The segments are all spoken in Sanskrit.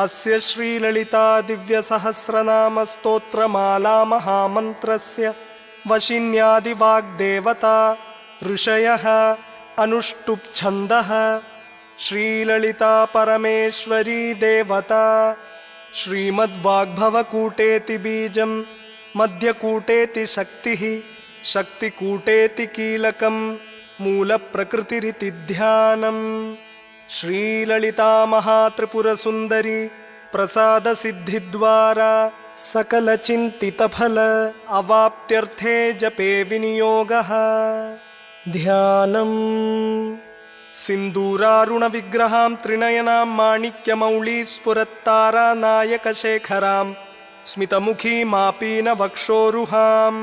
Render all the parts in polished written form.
अस्य श्रीललिता दिव्यसहस्रनाम स्तोत्रमाला महामन्त्रस्य वशिन्यादिवाग्देवता ऋषयः अनुष्टुप् छन्दः। श्रीललिता परमेश्वरी देवता श्रीमद्वाग्भवकूटेति बीजं मध्यकूटेति शक्तिः शक्तिकूटेति कीलकं मूलप्रकृतिरिति ध्यानम्। श्रीललिता महात्रिपुरसुन्दरी प्रसादसिद्धिद्वारा सकलचिन्तितफल अवाप्त्यर्थे जपे विनियोगः। ध्यानम्। सिन्दूरारुणविग्रहां त्रिनयनां माणिक्यमौळीस्फुरत्तारानायकशेखरां स्मितमुखीमापीनवक्षोरुहां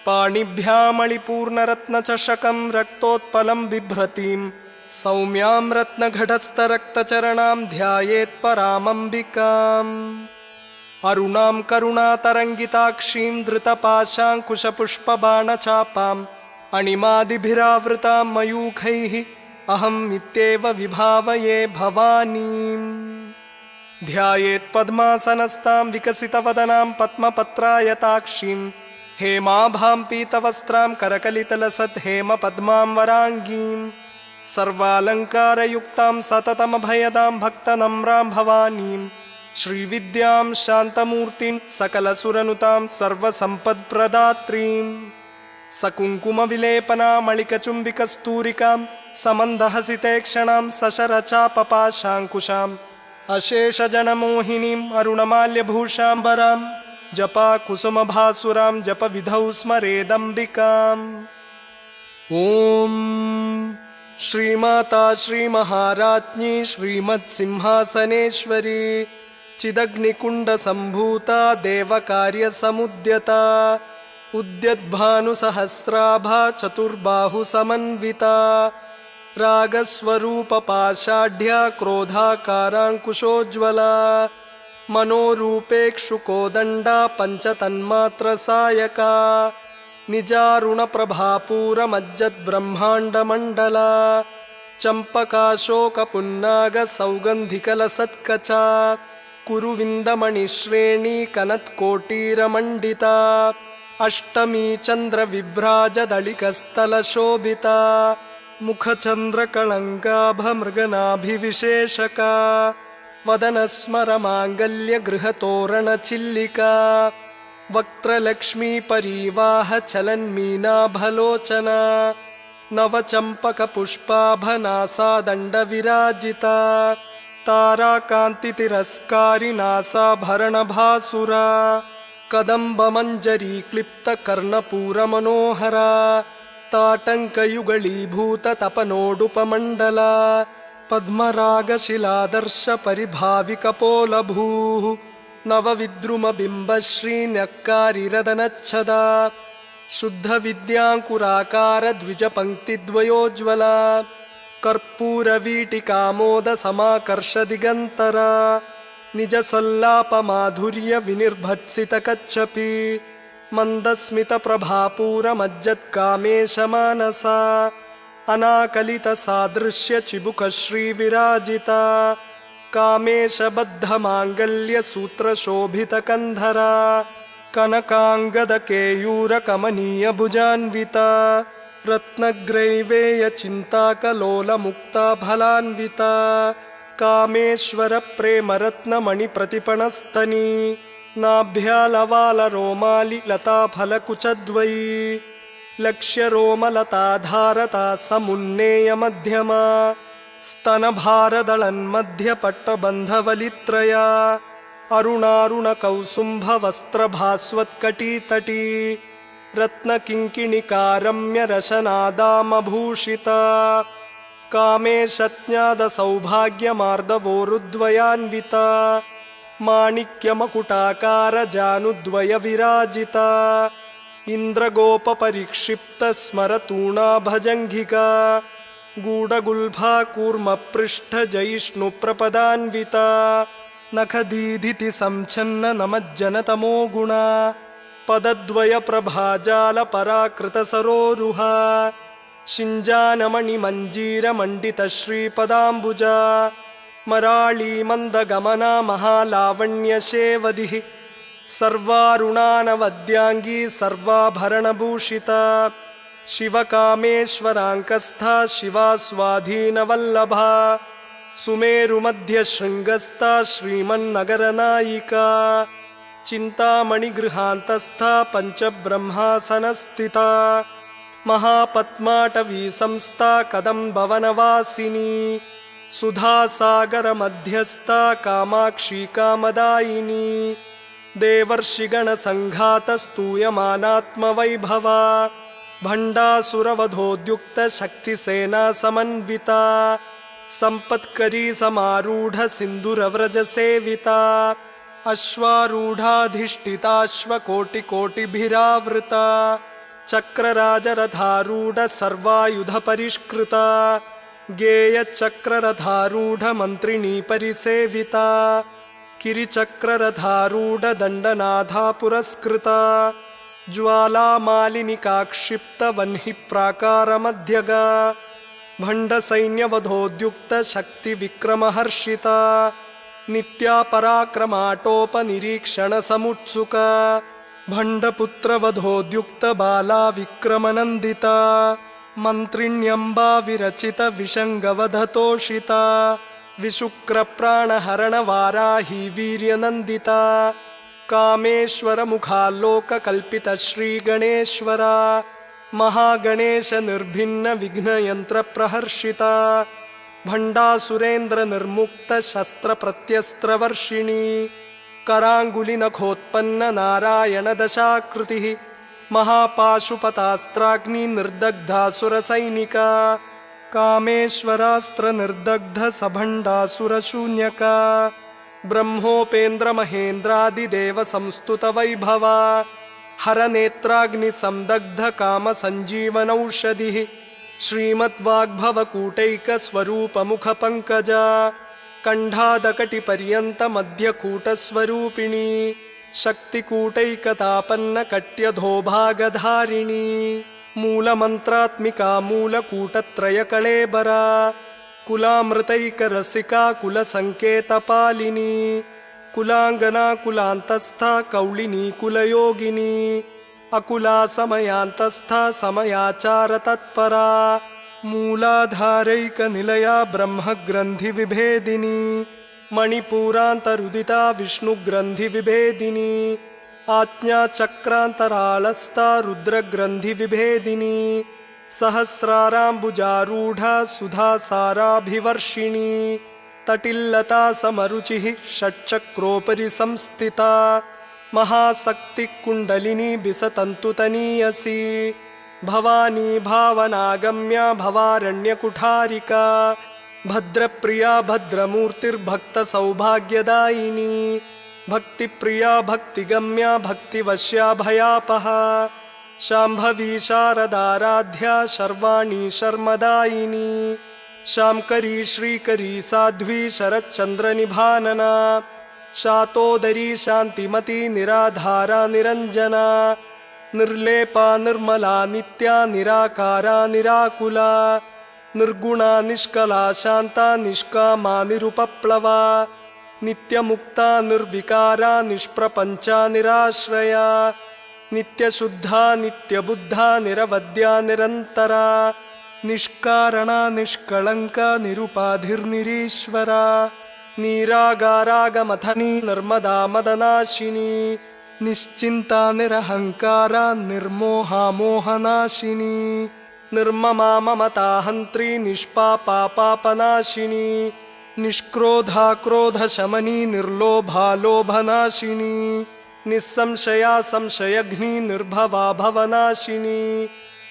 पाणिभ्यामणिपूर्णरत्नचषकं रक्तोत्पलं बिभ्रतीं सौम्यां रत्नघटस्थरक्तचरणां ध्यायेत्परामम्बिकाम्। अरुणां करुणातरङ्गिताक्षीं धृतपाशाङ्कुशपुष्पबाणचापाम् अणिमादिभिरावृतां मयूखैः अहमित्येव विभावये भवानीम्। ध्यायेत्पद्मासनस्तां विकसितवदनां पद्मपत्रायताक्षीं हेमाभां पीतवस्त्रां करकलितलसत् हेमपद्मां वराङ्गीं सर्वालङ्कारयुक्तां सततमभयदां भक्तनम्रां भवानीं श्रीविद्यां शान्तमूर्तिं सकलसुरनुतां सर्वसम्पत्प्रदात्रीं सकुङ्कुमविलेपनामलिकचुम्बिकस्तूरिकां समन्दहसितेक्षणां सशरचापपाशाङ्कुशाम् अशेषजनमोहिनीं अरुणमाल्यभूषाम्बरां जपाकुसुमभासुरां जपविधौ स्मरेदम्बिकाम्। ॐ श्रीमाता श्रीमहाराज्ञी श्रीमत्सिंहासनेश्वरी चिदग्निकुण्डसम्भूता देवकार्यसमुद्यता उद्यद्भानुसहस्राभा चतुर्बाहुसमन्विता रागस्वरूपपाषाढ्या क्रोधाकाराङ्कुशोज्ज्वला मनोरूपेक्षुकोदण्डा पञ्चतन्मात्रसायका निजारुणप्रभापूरमज्जद्ब्रह्माण्डमण्डला चम्पकाशोकपुन्नागसौगन्धिकलसत्कचा कुरुविन्दमणिश्रेणी कनत्कोटीरमण्डिता अष्टमी चन्द्रविभ्राजदलिकस्थलशोभिता मुखचन्द्रकळङ्काभमृगनाभिविशेषका वदनस्मरमाङ्गल्यगृहतोरणचिल्लिका वक्त्रलक्ष्मीपरीवाहचलन्मीनाभलोचना नवचम्पकपुष्पाभनासादण्डविराजिता ताराकान्तितिरस्कारिनासाभरणभासुरा कदम्बमञ्जरीक्लिप्तकर्णपूरमनोहरा ताटङ्कयुगलीभूततपनोडुपमण्डला पद्मरागशिलादर्शपरिभाविकपोलभूः नवविद्रुमबिम्बश्रीन्यक्कारिरदनच्छदा शुद्धविद्याङ्कुराकारद्विजपङ्क्तिद्वयोज्ज्वला कर्पूरवीटिकामोदसमाकर्षदिगन्तरा निजसल्लापमाधुर्यविनिर्भत्सितकच्छपि मन्दस्मितप्रभापूरमज्जत्कामेशमानसा अनाकलितसादृश्यचिबुकश्रीविराजिता कामेशबद्धमाङ्गल्यसूत्रशोभितकन्धरा कनकाङ्गदकेयूरकमनीयभुजान्विता रत्नग्रैवेयचिन्ताकलोलमुक्ताफलान्विता कामेश्वरप्रेमरत्नमणिप्रतिपणस्तनी नाभ्यालवालरोमालि लताफलकुचद्वयी लक्ष्यरोमलताधारता समुन्नेयमध्यमा स्तनभारदळन्मध्यपट्टबन्धवलित्रया अरुणारुणकौसुम्भवस्त्रभास्वत्कटीतटी रत्नकिङ्किणिकारम्यरशनादामभूषिता कामेशज्ञादसौभाग्यमार्दवोरुद्वयान्विता माणिक्यमकुटाकारजानुद्वयविराजिता इन्द्रगोपपरिक्षिप्तस्मरतूणाभजङ्घिका गूढगुल्फा कूर्मपृष्ठजयिष्णुप्रपदान्विता नखदीधितिसंच्छन्ननमज्जनतमो गुणा पदद्वयप्रभाजालपराकृतसरोरुहा शिञ्जानमणिमञ्जीरमण्डितश्रीपदाम्बुजा मराळी मन्दगमना महालावण्यशेवदिः सर्वारुणानवद्यांगी सर्वाभरणभूषिता शिवकामेश्वराङ्कस्था शिवा स्वाधीनवल्लभा सुमेरुमध्यशृङ्गस्था श्रीमन्नगरनायिका चिन्तामणिगृहान्तस्था पञ्चब्रह्मासनस्थिता महापद्माटवी संस्था कदम्बवनवासिनी सुधासागरमध्यस्था कामाक्षी कामदायिनी देवर्षिगणसङ्घातस्तूयमानात्मवैभवा भण्डासुरवधोद्युक्तशक्तिसेना समन्विता सम्पत्करी समारूढ सिन्दूरव्रजसेविता अश्वारूढाधिष्ठिताश्वकोटिकोटिभिरावृता चक्रराजरथारूढ सर्वायुधपरिष्कृता गेयचक्ररथारूढ मन्त्रिणी परिसेविता किरिचक्ररथारूढ दण्डनाथा पुरस्कृता ज्वालामालिनिकाक्षिप्तवह्निप्राकारमध्यगा भण्डसैन्यवधोद्युक्तशक्तिविक्रमहर्षिता नित्या पराक्रमाटोपनिरीक्षणसमुत्सुका भण्डपुत्रवधोद्युक्तबाला विक्रमनन्दिता मन्त्रिण्यम्बा विरचितविषङ्गवधतोषिता विशुक्रप्राणहरणवाराही वीर्यनन्दिता कामेश्वरमुखाल्लोककल्पितश्रीगणेश्वरा महागणेशनिर्भिन्नविघ्नयन्त्रप्रहर्षिता भण्डासुरेन्द्रनिर्मुक्तशस्त्रप्रत्यस्त्रवर्षिणी कराङ्गुलिनखोत्पन्ननारायणदशाकृतिः महापाशुपतास्त्राग्निनिर्दग्धासुरसैनिका कामेश्वरास्त्रनिर्दग्धसभण्डासुरशून्यका ब्रह्मोपेन्द्रमहेन्द्रादिदेवसंस्तुतवैभवा हरनेत्राग्निसंदग्धकामसञ्जीवनौषधिः श्रीमद्वाग्भवकूटैकस्वरूपमुखपङ्कजा कण्ठादकटिपर्यन्तमध्यकूटस्वरूपिणी शक्तिकूटैकतापन्नकट्यधोभागधारिणी मूलमन्त्रात्मिका मूलकूटत्रयकळेबरा कुलामृतैकरसिका कुलसङ्केतपालिनी कुलाङ्गना कुलान्तस्था कौलिनी कुलयोगिनी अकुला समयान्तस्था समयाचारतत्परा मूलाधारैकनिलया ब्रह्मग्रन्थिविभेदिनी मणिपूरान्तरुदिता विष्णुग्रन्थिविभेदिनी आज्ञाचक्रान्तराळस्था रुद्रग्रन्थिविभेदिनी सहस्राराम्बुजारूढा सुधासाराभिवर्षिणी तटिल्लता समरुचिः षट्चक्रोपरि संस्थिता महाशक्तिकुण्डलिनी बिसतन्तुतनीयसी भवानी भावनागम्या भवारण्यकुठारिका भद्रप्रिया भद्रमूर्तिर्भक्तसौभाग्यदायिनी भक्तिप्रिया भक्तिगम्या भक्तिवश्या भयापहा शाम्भवी शारदाराध्या शर्वाणी शर्मदायिनी शाम्करी श्रीकरी साध्वी शरच्चन्द्रनिभानना शातोदरी शान्तिमती निराधारा निरञ्जना निर्लेपा निर्मला नित्या निराकारा निराकुला निर्गुणा निष्कला शान्ता निष्कामा निरुपप्लवा नित्यमुक्ता निर्विकारा निष्प्रपञ्चा निराश्रया नित्यशुद्धा नित्यबुद्धा निरवद्या निरन्तरा निष्कारणा निष्कळङ्का निरुपाधिर्निरीश्वरा नीरागारागमथनी नर्मदा मदनाशिनी निश्चिन्ता निरहङ्कारा निर्मोहा मोहनाशिनी निर्ममा ममता हन्त्री निष्पापा पापनाशिनी निष्क्रोधा क्रोधशमनी निर्लोभा लोभनाशिनी निस्संशया संशयघ्नी निर्भवा भवनाशिनी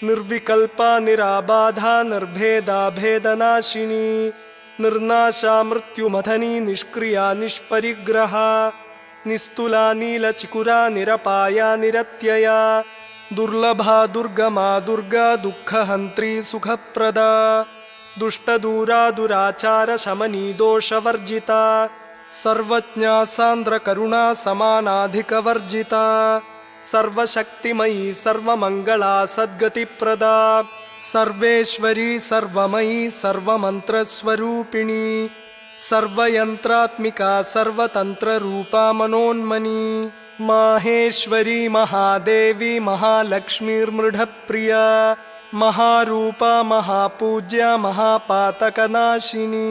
निर्विकल्पा निराबाधा निर्भेदा भेदनाशिनी निर्नाशा मृत्युमथनी निष्क्रिया निष्परिग्रहा निस्तुला नीलचिकुरा निरपाया निरत्यया दुर्लभा दुर्गमा दुर्गा दुःखहन्त्री सुखप्रदा दुष्टदूरा दुराचार शमनी दोषवर्जिता सर्वज्ञा सान्द्रकरुणा समानाधिकवर्जिता सर्वशक्तिमयी सर्वमङ्गला सद्गतिप्रदा सर्वेश्वरी सर्वमयी सर्वमन्त्रस्वरूपिणी सर्वयन्त्रात्मिका सर्वतन्त्ररूपा मनोन्मनी माहेश्वरी महादेवी महालक्ष्मीर्मृढप्रिया महारूपा महापूज्या महापातकनाशिनी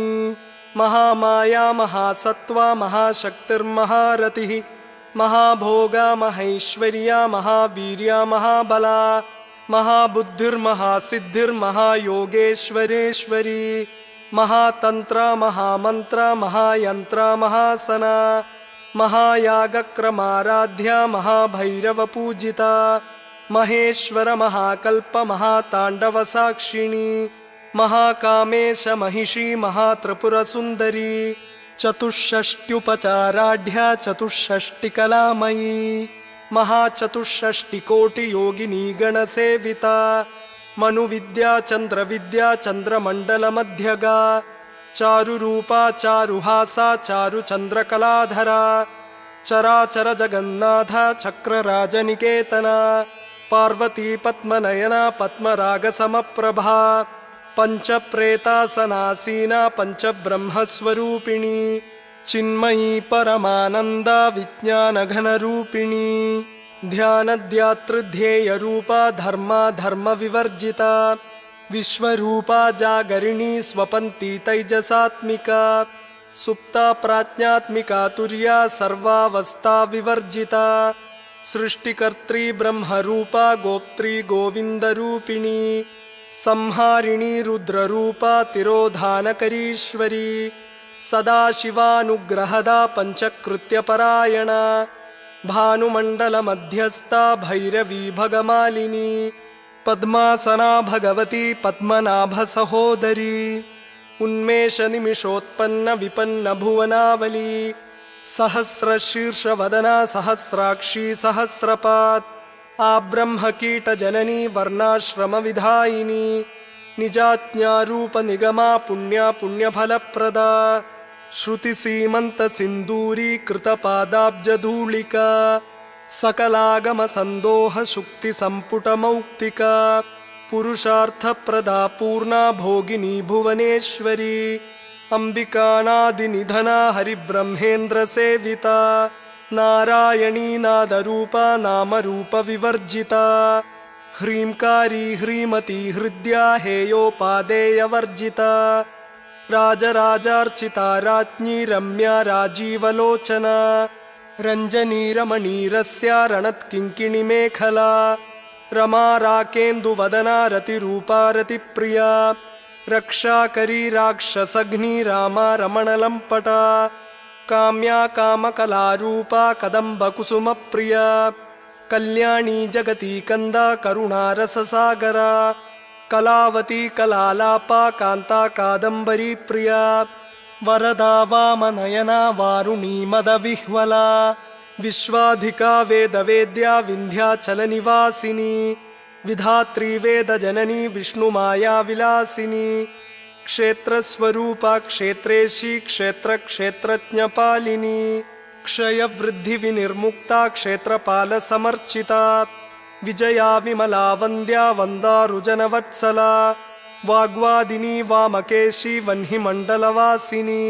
महामाया महासत्त्वा महाशक्तिर्महारतिः महाभोगा महैश्वर्या महावीर्या महाबला महाबुद्धिर्महासिद्धिर्महायोगेश्वरेश्वरी महातंत्रा महामंत्रा महायंत्रा महासना महायागक्रमाराध्या महाभैरवपूजिता महेश्वर महाकल्प महातांडवसाक्षिणी महाकामेश महिषी महात्रिपुरसुंदरी चतुष्षष्ट्युपचाराढ्या चतुष्षष्टिकलामयी महाचतुष्षष्टिकोटियोगिनी गणसेविता मनुविद्या चंद्रविद्या चंद्रमंडलमध्यगा चारुरूपा चारुहासा चारुचंद्रकलाधरा चराचर जगन्नाथ चक्रराजनिकेतना पार्वती पद्मनयना पद्मरागसमप्रभा पंचप्रेतासनासीना पंचब्रह्मस्वरूपिणी चिन्मयी परमानंदा विज्ञानघनरूपिणी ध्यानध्यातृध्येयरूपा धर्मा धर्मविवर्जिता विश्वरूपा जागरिणी स्वपन्ती तैजसात्मिका सुप्ता प्राज्ञात्मिका तुर्या सर्वावस्था विवर्जिता सृष्टिकर्त्री ब्रह्मरूपा गोप्त्री गोविंदरूपिणी संहारिणी रुद्ररूपा तिरोधानकरीश्वरी सदाशिवानुग्रहदा पंचकृत्यपरायणा भानुमण्डलमध्यस्था भैरवी भगमालिनी पद्मासना भगवती पद्मनाभसहोदरी उन्मेषनिमिषोत्पन्न विपन्न भुवनावली सहस्रशीर्षवदना सहस्राक्षी सहस्रपात् आब्रह्मकीटजननी वर्णाश्रमविधायिनी निजाज्ञारूपनिगमा पुण्या पुण्यफलप्रदा श्रुतिसीमन्तसिन्दूरी कृतपादाब्जधूलिका सकलागमसन्दोहशुक्तिसम्पुटमौक्तिका पुरुषार्थप्रदा पूर्णा भोगिनी भुवनेश्वरी अम्बिकानादिनिधना हरिब्रह्मेन्द्रसेविता नारायणी नादरूपा नामरूपविवर्जिता ह्रींकारी ह्रीमती हृद्या हेयोपादेयवर्जिता राजराजार्चिता राज्ञी रम्या राजीवलोचना रञ्जनी रमणीरस्या रणत्किङ्किणिमेखला रमा राकेन्दुवदना रतिरूपा रतिप्रिया रक्षाकरी राक्षसघ्नी रामा रमणलम्पटा काम्या कामकलारूपा कदम्बकुसुमप्रिया कल्याणी जगती कंदा करुणारससागरा कलावती कलालापा कांता कादंबरी प्रिया वरदा वामनयना वारुणी मदविह्वला विश्वाधिका वेदवेद्या विन्ध्याचलनिवासिनी विधात्री वेदजननी विष्णुमाया विलासिनी क्षेत्रस्वरूपा क्षेत्रेशी क्षेत्रक्षेत्रज्ञपालिनी क्षयवृद्धिविनिर्मुक्ता क्षेत्रपालसमर्चिता विजया विमला वन्द्या वन्दारुजनवत्सला वाग्वादिनी वामकेशी वह्निमण्डलवासिनी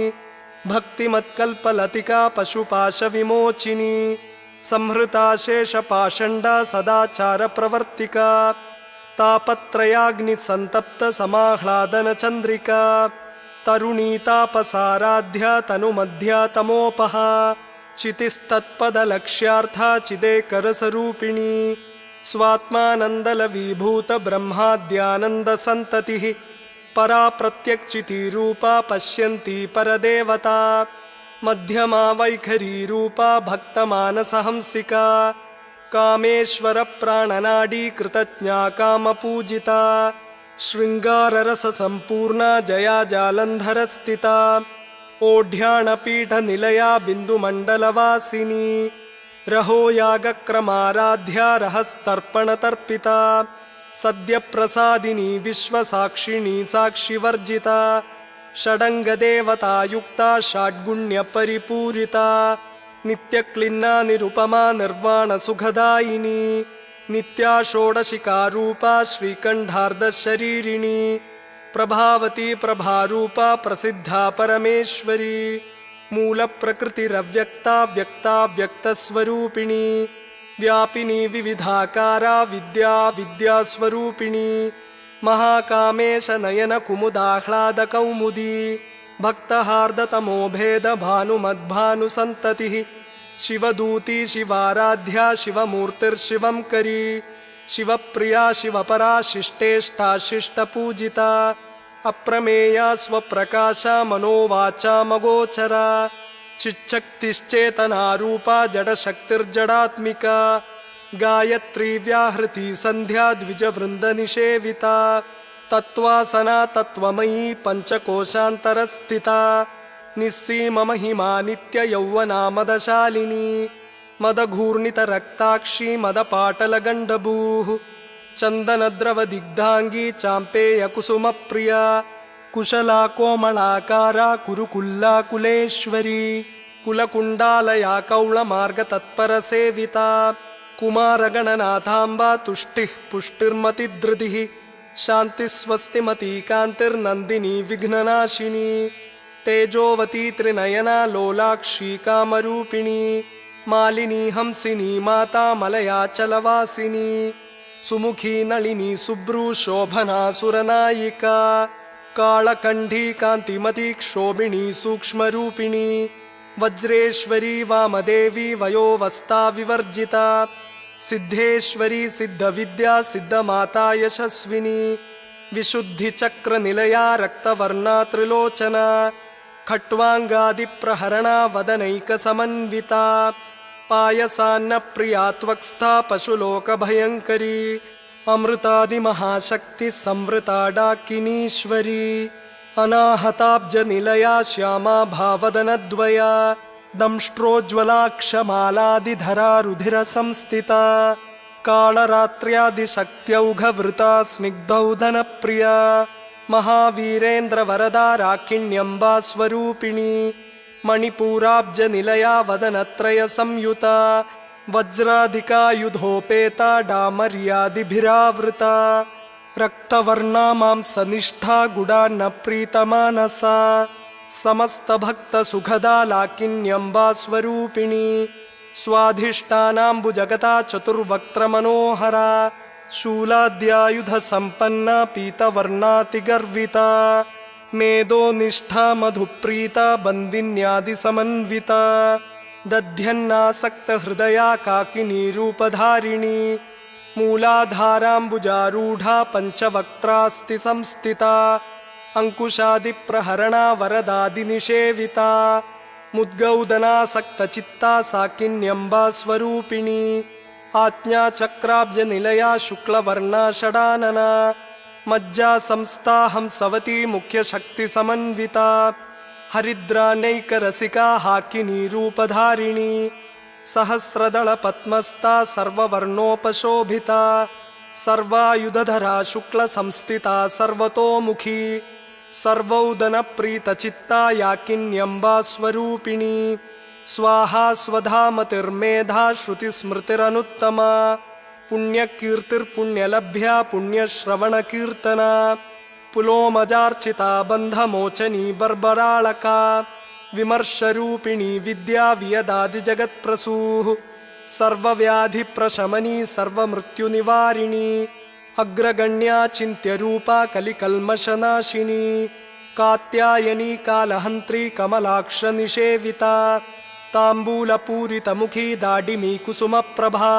भक्तिमत्कल्पलतिका पशुपाशविमोचिनी संहृता शेषपाषण्डा सदाचारप्रवर्तिका तापत्रयाग्निसन्तप्तसमाह्लादनचन्द्रिका तरुणी तापसाराध्या तनुमध्या तमोपहा चितिस्तत्पदलक्ष्यार्था चिदेकरसरूपिणी स्वात्मानन्दलवीभूत ब्रह्माद्यानन्दसन्ततिः परा प्रत्यक्चितिरूपा पश्यन्ती परदेवता मध्यमा वैखरी रूपा भक्तमानसहंसिका कामेश्वरप्राणनाडी कृतज्ञा कामपूजिता शृङ्गाररससम्पूर्णा जया जालन्धरस्थिता ओढ्याणपीठनिलया बिन्दुमण्डलवासिनी रहो यागक्रमाराध्या रहस्तर्पणतर्पिता सद्यप्रसादिनी विश्वसाक्षिणी साक्षिवर्जिता षडङ्गदेवतायुक्ता षड्गुण्यपरिपूरिता नित्यक्लिन्ना निरुपमा निर्वाणसुखदायिनी नित्या षोडशिकारूपा श्रीकण्ठार्धशरीरिणी प्रभावती प्रभारूपा प्रसिद्धा परमेश्वरी मूलप्रकृतिरव्यक्ता व्यक्ता व्यक्तस्वरूपिणी व्यापिनी विविधाकारा विद्या विद्यास्वरूपिणी महाकामेश नयन कुमुदाह्लादकौमुदी भक्तहार्दतमो भेद भानुमद्भानुसन्ततिः शिवदूती शिवाराध्या शिवमूर्तिर्शिवं करी शिवप्रिया शिवपरा शिष्टेष्टा शिष्टपूजिता अप्रमेया स्वप्रकाशा मनोवाचामगोचरा चिच्छक्तिश्चेतनारूपा जडशक्तिर्जडात्मिका गायत्री व्याहृति संध्या द्विजवृन्दनिषेविता तत्त्वासना तत्त्वमयी पञ्चकोशान्तरस्थिता निस्सीममहिमा नित्ययौवना मदशालिनी मदघूर्णितरक्ताक्षी मदपाटलगण्डभूः चन्दनद्रवदिग्धाङ्गी चाम्पेयकुसुमप्रिया कुशला कोमलाकारा कुरुकुल्ला कुलेश्वरी कुलकुण्डालया कौळमार्गतत्परसेविता कुमारगणनाथाम्बा तुष्टिः पुष्टिर्मतिधृतिः शान्तिस्वस्तिमती कान्तिर्नन्दिनी विघ्ननाशिनी तेजोवती त्रिनयना लोलाक्षी कामरूपिणी मालिनी हंसिनी माता मलयाचलवासिनी सुमुखी नलिनी सुब्रू शोभना सुरनायिका कालकण्ठी कान्तिमती क्षोभिणी सूक्ष्मरूपिणी वज्रेश्वरी वामदेवी वयोवस्था विवर्जिता सिद्धेश्वरी सिद्धविद्या सिद्धमाता यशस्विनी विशुद्धिचक्रनिलया रक्तवर्णा त्रिलोचना खट्वाङ्गादिप्रहरणा वदनैकसमन्विता पायसान्नप्रिया त्वक्स्था पशुलोकभयङ्करी अमृतादिमहाशक्ति संवृता डाकिनीश्वरी अनाहताब्जनिलया श्यामा भावदनद्वया दंष्ट्रोज्ज्वलाक्षमालादिधरा रुधिरसंस्थिता कालरात्र्यादिशक्त्यौघवृता स्निग्धौधनप्रिया महावीरेन्द्रवरदा राकिण्यम्बा स्वरूपिणी मणिपूराब्जनिलया वदनत्रयसंयुता वज्राधिकायुधोपेता डामर्यादिभिरावृता रक्तवर्णा मांसनिष्ठा गुडान्नप्रीतमानसा समस्तभक्तसुखदा लाकिन्यम्बा स्वरूपिणी स्वाधिष्ठानाम्बुजगता चतुर्वक्त्रमनोहरा शूलाद्यायुधसम्पन्ना पीतवर्णातिगर्विता मेदोनिष्ठा मधुप्रीता बन्दिन्यादिसमन्विता दध्यन्नासक्तहृदया काकिनी रूपधारिणी मूलाधाराम्बुजारूढा पञ्चवक्त्रास्ति संस्थिता अंकुशादिप्रहरणा वरदादिनिषेविता मुद्गौदनासक्तचित्ता साकिन्यम्बा स्वरूपिणी आज्ञाचक्राब्जनिलया शुक्लवर्णा षडानना मज्जा संस्था हंसवती मुख्यशक्तिसमन्विता हरिद्रानैकरसिका हाकिनी रूपधारिणी सहस्रदलपद्मस्था सर्ववर्णोपशोभिता सर्वायुधधरा शुक्लसंस्थिता सर्वतोमुखी सर्वौदनप्रीतचित्ता याकिन्यम्बा स्वरूपिणी स्वाहा स्वधामतिर्मेधा श्रुतिस्मृतिरनुत्तमा पुण्यकीर्तिर्पुण्यलभ्या पुण्यश्रवणकीर्तना पुलोमजार्चिता बन्धमोचनी बर्बराळका विमर्शरूपिणी विद्या वियदादिजगत्प्रसूः सर्वव्याधिप्रशमनी सर्वमृत्युनिवारिणी अग्रगण्या चिन्त्यरूपा कलिकल्मषनाशिनी कात्यायनी कालहन्त्री कमलाक्षनिषेविता ताम्बूलपूरितमुखी दाडिमी कुसुमप्रभा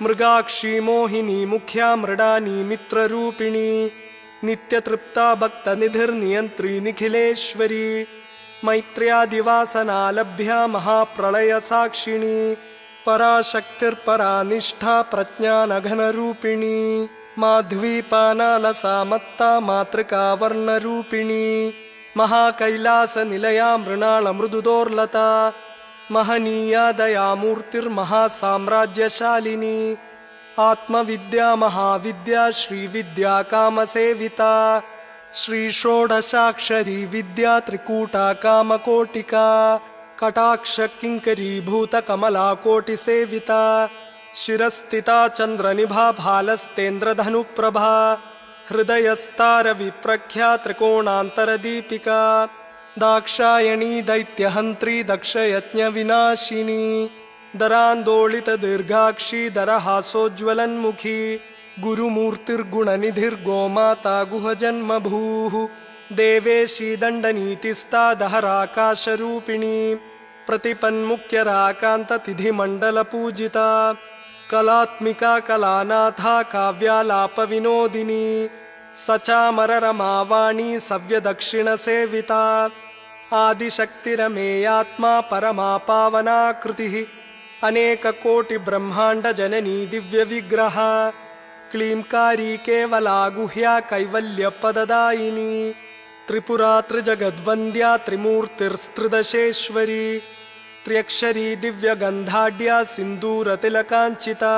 मृगाक्षी मोहिनी मुख्या मृडानी मित्ररूपिणी नित्यतृप्ता भक्तनिधिर्नियन्त्री निखिलेश्वरी मैत्र्यादिवासनालभ्या महाप्रलयसाक्षिणी पराशक्तिर्परा निष्ठा प्रज्ञानघनरूपिणी माध्वीपानालसा मत्ता मातृका वर्णरूपिणी महाकैलासनिलया मृणालमृदुदोर्लता महनीया दयामूर्तिर्महासाम्राज्यशालिनी आत्मविद्या महाविद्या श्रीविद्या कामसेविता श्रीषोडशाक्षरी विद्या त्रिकूटा कामकोटिका कटाक्षकिङ्करीभूतकमलाकोटिसेविता शिरस्थिता चन्द्रनिभा भालस्तेन्द्रधनुप्रभा हृदयस्तारविप्रख्या त्रिकोणान्तरदीपिका दाक्षायणी दैत्यहन्त्री दक्षयज्ञविनाशिनी दरान्दोलितदीर्घाक्षी दरहासोज्ज्वलन्मुखी गुरुमूर्तिर्गुणनिधिर्गोमाता गुहजन्मभूः देवेशी दण्डनीतिस्ता दहराकाशरूपिणी प्रतिपन्मुख्यराकान्ततिथिमण्डलपूजिता कलात्मिका कलानाथा काव्यालापविनोदिनी सचामररमावाणी सव्यदक्षिणसेविता आदिशक्तिरमेयात्मा परमा पावनाकृतिः अनेककोटिब्रह्माण्डजननी दिव्यविग्रह क्लींकारी केवला गुह्या कैवल्यपददायिनी त्रिपुरा त्रिजगद्वन्द्या त्रिमूर्तिस्त्रिदशेश्वरी त्र्यक्षरी दिव्यगन्धाढ्या सिन्दूरतिलकाञ्चिता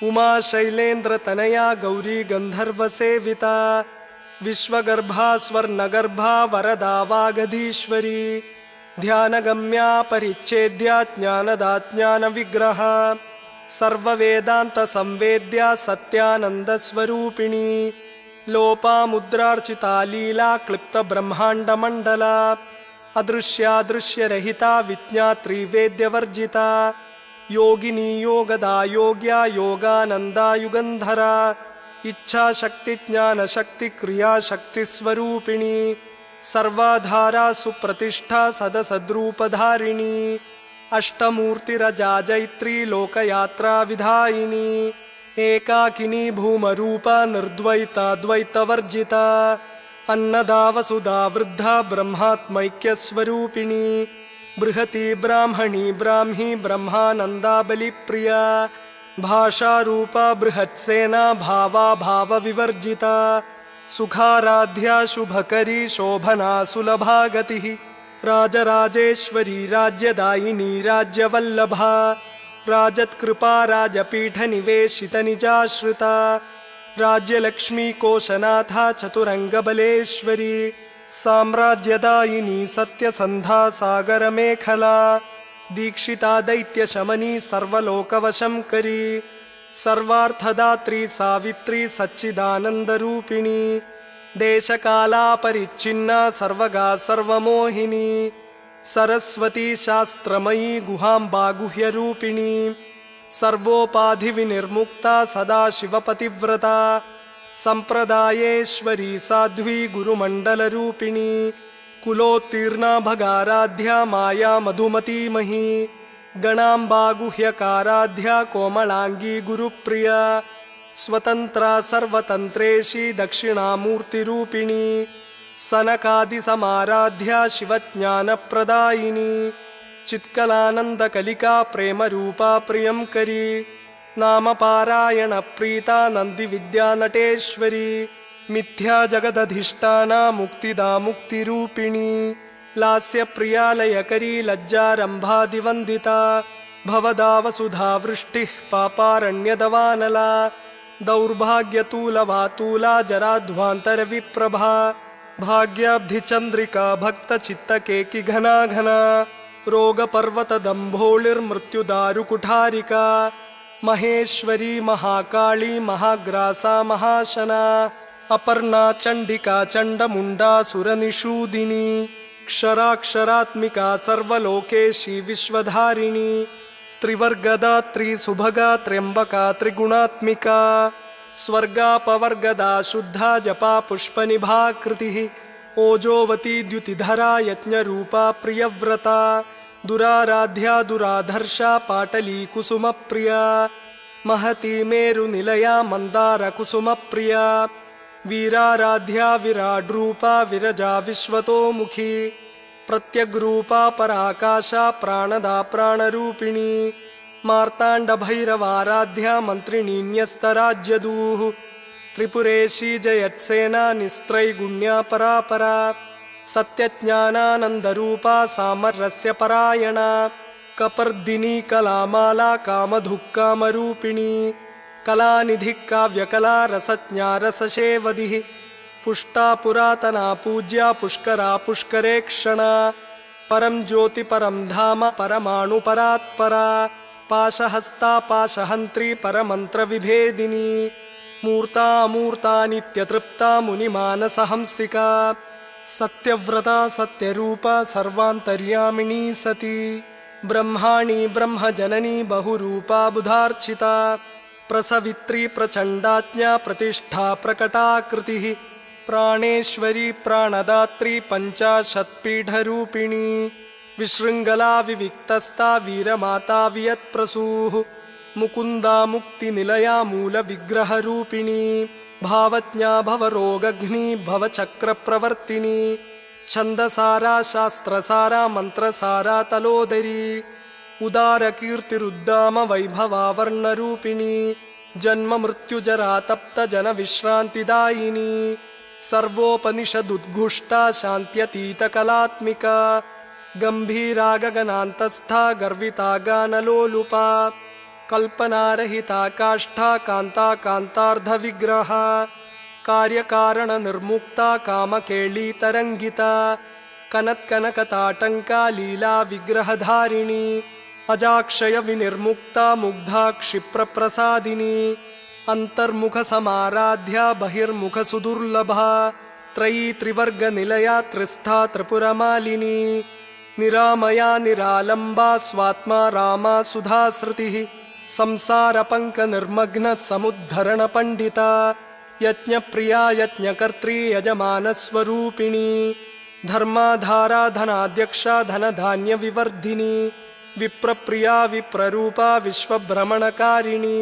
उमा शैलेन्द्रतनया गौरी गन्धर्वसेविता विश्वगर्भा स्वर्णगर्भा वरदा वागधीश्वरी ध्यानगम्या परिच्छेद्या ज्ञानदा ज्ञानविग्रहा सर्ववेदान्तसंवेद्या सत्यानन्दस्वरूपिणी लोपामुद्रार्चिता लीला क्लिप्तब्रह्माण्डमण्डला अदृश्यादृश्यरहिता विज्ञात्री वेद्यवर्जिता योगिनी योगदा योग्या योगानन्दा युगन्धरा इच्छाशक्तिज्ञानशक्तिक्रियाशक्तिस्वरूपिणी सर्वाधारा सुप्रतिष्ठा सदसद्रूपधारिणी अष्टमूर्तिरजा जैत्री लोकयात्रा विधायिनी एकाकिनी भूमरूपा निर्द्वैता द्वैतवर्जिता अन्नदा वसुधा वृद्धा ब्रह्मात्मैक्यस्वरूपिणी बृहती ब्राह्मणी ब्राह्मी ब्रह्मानन्दा बलिप्रिया भाषारूपा बृहत्सेना भावा भावविवर्जिता सुखाराध्या शुभकरी शोभना सुलभा गतिः राजराजेश्वरी राज्यदायिनी राज्यवल्लभा राजत्कृपा राजपीठनिवेशितनिजाश्रिता राज्यलक्ष्मी कोशनाथा चतुरङ्गबलेश्वरी साम्राज्यदायिनी सत्यसन्धा सागरमेखला दीक्षिता दैत्यशमनी सर्वलोकवशंकरी सर्वार्थदात्री सावित्री सच्चिदानन्दरूपिणी देशकालापरिच्छिन्ना सर्वगा सर्वमोहिनी सरस्वती शास्त्रमयी गुहाम्बा गुह्यरूपिणी सर्वोपाधिविनिर्मुक्ता सदाशिवपतिव्रता सम्प्रदायेश्वरी साध्वी गुरुमण्डलरूपिणी कुलोत्तीर्णा भगाराध्या माया मधुमतीमही गणाम्बा गुह्यकाराध्या कोमलांगी गुरुप्रिया स्वतंत्रा सर्वतंत्रेशी दक्षिणामूर्तिरूपिणी सनकादिसमाराध्या शिवज्ञानप्रदायिनी चित्कलानन्दकलिका प्रेमरूपा प्रियंकरी नामपारायणप्रीता नन्दिविद्यानटेश्वरी मिथ्या जगदधिष्ठाना मुक्तिदा मुक्तिरूपिणी लास्यप्रिया लयकरी लज्जारम्भादिवन्दिता भवदा वसुधा वृष्टिः पापारण्यदवानला दौर्भाग्यतूलवातूला जराध्वान्तरविप्रभा भाग्याब्धिचन्द्रिका भक्तचित्तकेकि घना घना रोगपर्वतदम्भोळिर्मृत्युदारुकुठारिका महेश्वरी महाकाली महाग्रासा महाशना अपर्णा चण्डिका चण्डमुण्डा सुरनिषूदिनी क्षराक्षरात्मिका सर्वलोकेशी विश्वधारिणी त्रिवर्गदा त्रिसुभगा त्र्यम्बका त्रिगुणात्मिका स्वर्गापवर्गदा शुद्धा जपा पुष्पनिभाकृतिः ओजोवती द्युतिधरा यज्ञरूपा प्रियव्रता दुराराध्या दुराधर्षा पाटली कुसुमप्रिया महती मेरुनिलया मन्दारकुसुमप्रिया वीराराध्या विराड्रूपा विरजा विश्वतोमुखी प्रत्यग्रूपा पराकाशा प्राणदा प्राणरूपिणी मार्ताण्डभैरवाराध्या मन्त्रिणीन्यस्तराज्यदूः त्रिपुरेशी जयत्सेना निस्त्रैगुण्या परापरा सत्यज्ञानानन्दरूपा सामरस्यपरायणा कपर्दिनी कलामाला कामधुक्कामरूपिणी कलानिधिः काव्यकला रसज्ञा रससेवधिः पुष्टा पुरातना पूज्या पुष्करा पुष्करेक्षणा परं ज्योति परं धाम परमाणुपरात्परा पाशहस्ता पाशहन्त्री परमन्त्रविभेदिनी मूर्ता नित्यतृप्ता मुनिमानसहंसिका सत्यव्रता सत्यरूपा सर्वान्तर्यामिणी सती ब्रह्माणी ब्रह्मजननी बहुरूपा बुधार्चिता प्रसवित्री प्रचण्डाज्ञा प्रतिष्ठा प्रकटाकृतिः प्राणेश्वरी प्राणदात्री पञ्चाशत्पीठरूपिणी विशृङ्गला विविक्तस्था वीरमाता वियत्प्रसूः मुकुन्दा मुक्तिनिलया मूलविग्रहरूपिणी भावज्ञा भवरोगघ्नी भवचक्रप्रवर्तिनी छन्दसारा शास्त्रसारा मन्त्रसारा तलोदरी उदारकीर्तिरुद्दाम वैभवावर्णरूपिणी जन्ममृत्युजरा तप्तजनविश्रान्तिदायिनी सर्वोपनिषदुद्घुष्टा शान्त्यतीतकलात्मिका गम्भीरा गगनान्तस्था गर्विता गानलोलुपा कल्पनारहिता काष्ठा कान्ता कान्तार्धविग्रहा कार्यकारणनिर्मुक्ता कामकेळीतरङ्गिता कनत्कनकताटङ्का लीला विग्रहधारिणी अजाक्षयविनिर्मुक्ता मुग्धा क्षिप्रप्रसादिनी अन्तर्मुखसमाराध्या बहिर्मुखसुदुर्लभा त्रयी त्रिवर्गनिलया त्रिस्था त्रिपुरमालिनी निरामया निरालम्बा स्वात्मा रामा सुधाश्रुतिः संसारपङ्कनिर्मग्नसमुद्धरणपण्डिता यज्ञप्रिया यज्ञकर्त्री यजमानस्वरूपिणी धर्माधारा धनाध्यक्षा धनधान्यविवर्धिनी विप्रप्रिया विप्ररूपा विश्वभ्रमणकारिणी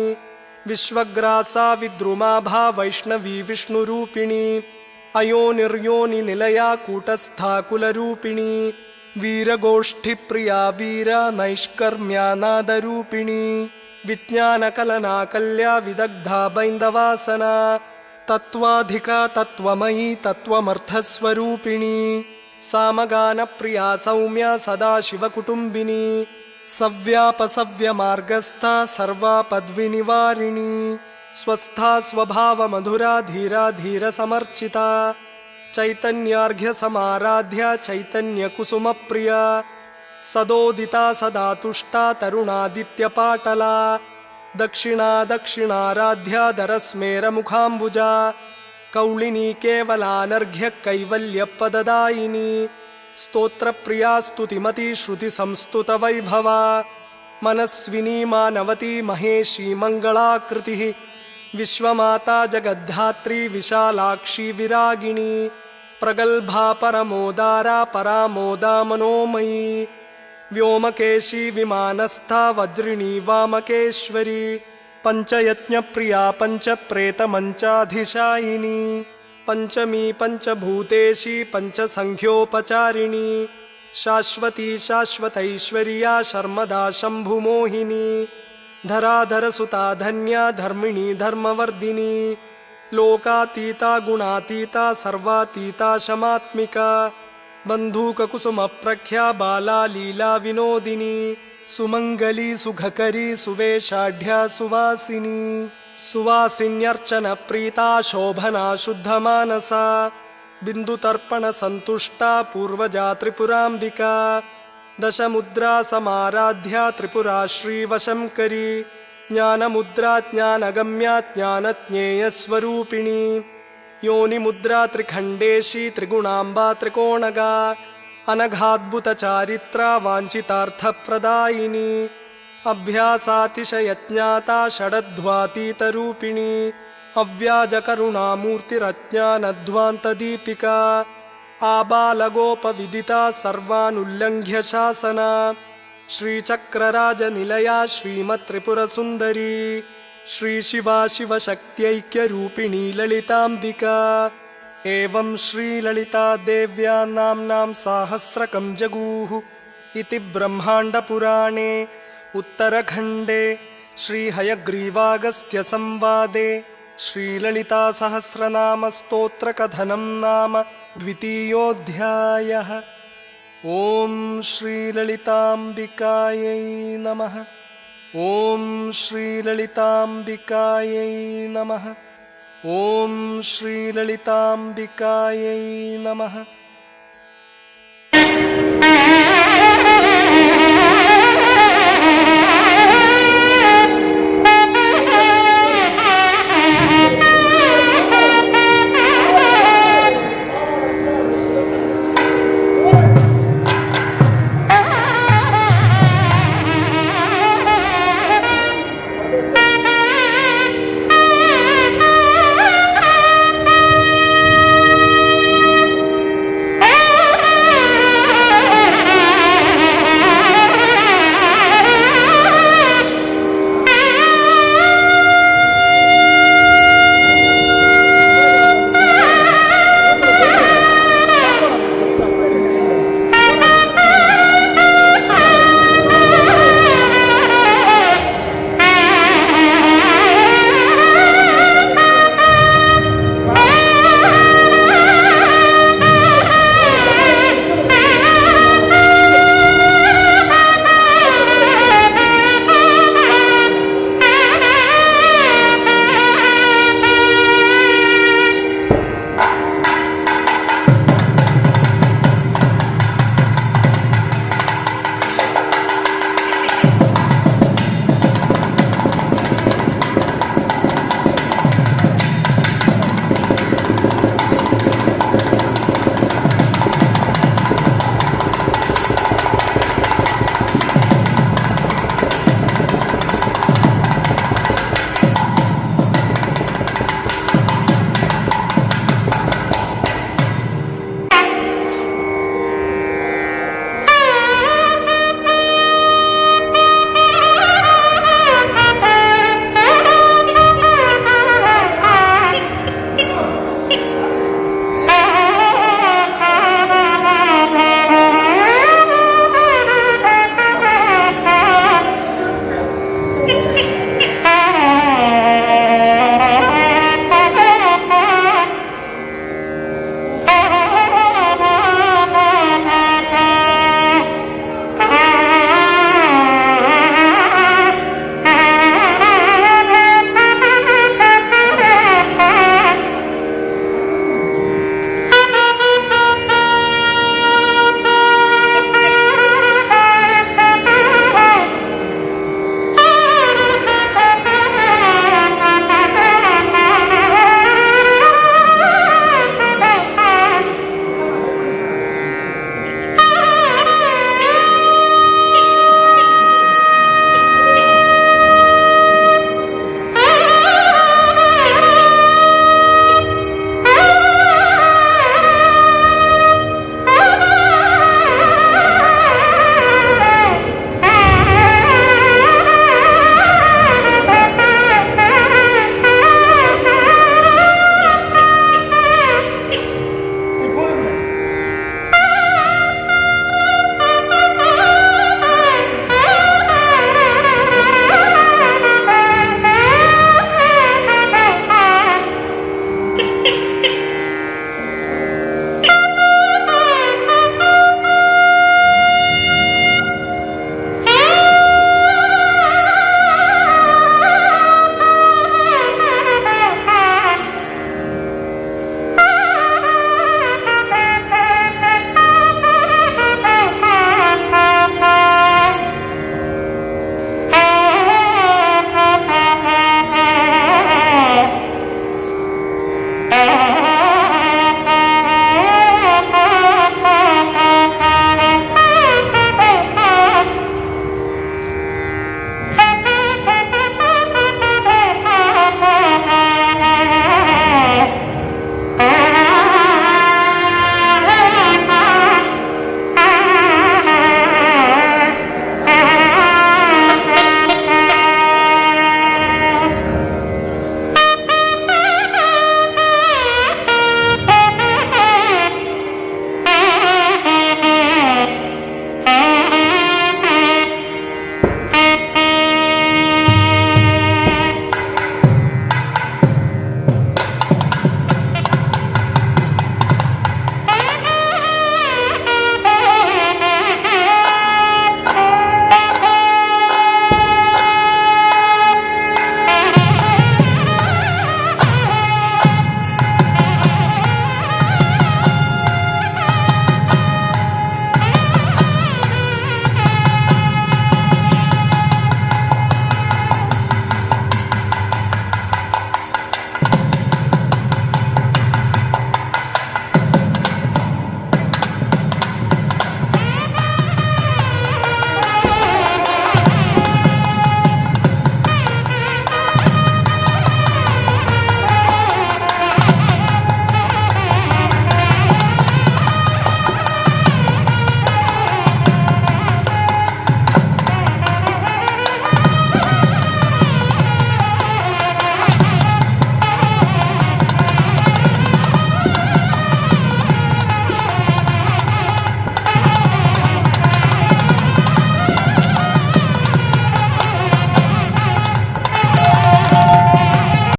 विश्वग्रासा विद्रुमाभा वैष्णवी विष्णुरूपिणी अयोनिर्योनिनिलया कूटस्था कुलरूपिणी वीरगोष्ठिप्रिया वीरा नैष्कर्म्यानादरूपिणी विज्ञानकलनाकल्या विदग्धा बैन्दवासना तत्त्वाधिका तत्त्वमयी तत्त्वमर्थस्वरूपिणी सामगानप्रिया सौम्या सदाशिवकुटुम्बिनी सव्यापसव्यमार्गस्था सर्वापद्विनिवारिणी स्वस्था स्वभावमधुरा धीरा धीरसमर्चिता चैतन्यार्घ्यसमाराध्या चैतन्यकुसुमप्रिया सदोदिता सदा तुष्टा तरुणादित्यपाटला दक्षिणा दक्षिणाराध्या दरस्मेरमुखाम्बुजा कौलिनी केवलानर्घ्य कैवल्यपददायिनी स्तोत्रप्रिया स्तुतिमती श्रुतिसंस्तुतवैभवा मनस्विनी मानवती महेशी मङ्गलाकृतिः विश्वमाता जगद्धात्री विशालाक्षी विरागिणी प्रगल्भा परमोदारा परामोदा मनोमयी व्योमकेशी विमानस्था वज्रिणी वामकेश्वरी पञ्चयज्ञप्रिया पञ्चप्रेतमञ्चाधिशायिनी पञ्चमी पञ्चभूतेशी पञ्चसङ्ख्योपचारिणी शाश्वती शाश्वतैश्वर्या शर्मदा शम्भुमोहिनी धराधरसुता धन्या धर्मिणी धर्मवर्धिनी लोकातीता गुणातीता सर्वातीता शमात्मिका बन्धूककुसुमप्रख्या बाला लीला विनोदिनी सुमङ्गली सुखकरी सुवेशाढ्या सुवासिनी सुवासिन्यर्चनप्रीता शोभना शुद्धमानसा बिन्दुतर्पणसन्तुष्टा पूर्वजा त्रिपुराम्बिका दशमुद्रा समाराध्या त्रिपुरा श्रीवशंकरी ज्ञानमुद्रा ज्ञानगम्या ज्ञानज्ञेयस्वरूपिणी योनिमुद्रा त्रिखण्डेशी त्रिगुणाम्बा त्रिकोणगा अनघाद्भुतचारित्रा वाञ्छितार्थप्रदायिनी अभ्यासातिशयज्ञाता षडध्वातीतरूपिणी अव्याजकरुणामूर्तिरज्ञानध्वान्तदीपिका आबालगोपविदिता सर्वानुल्लङ्घ्य शासना श्रीचक्रराजनिलया श्रीमत्त्रिपुरसुन्दरी श्रीशिवा शिवशक्त्यैक्यरूपिणी ललिताम्बिका एवं श्रीललिता देव्या नाम्नां साहस्रकं जगूः इति ब्रह्माण्डपुराणे उत्तरखण्डे श्रीहयग्रीवागस्त्यसंवादे श्रीललितासहस्रनामस्तोत्रकथनं नाम द्वितीयोऽध्यायः। ॐ श्रीललिताम्बिकायै नमः। ॐ श्रीललिताम्बिकायै नमः। ॐ श्रीललिताम्बिकायै नमः।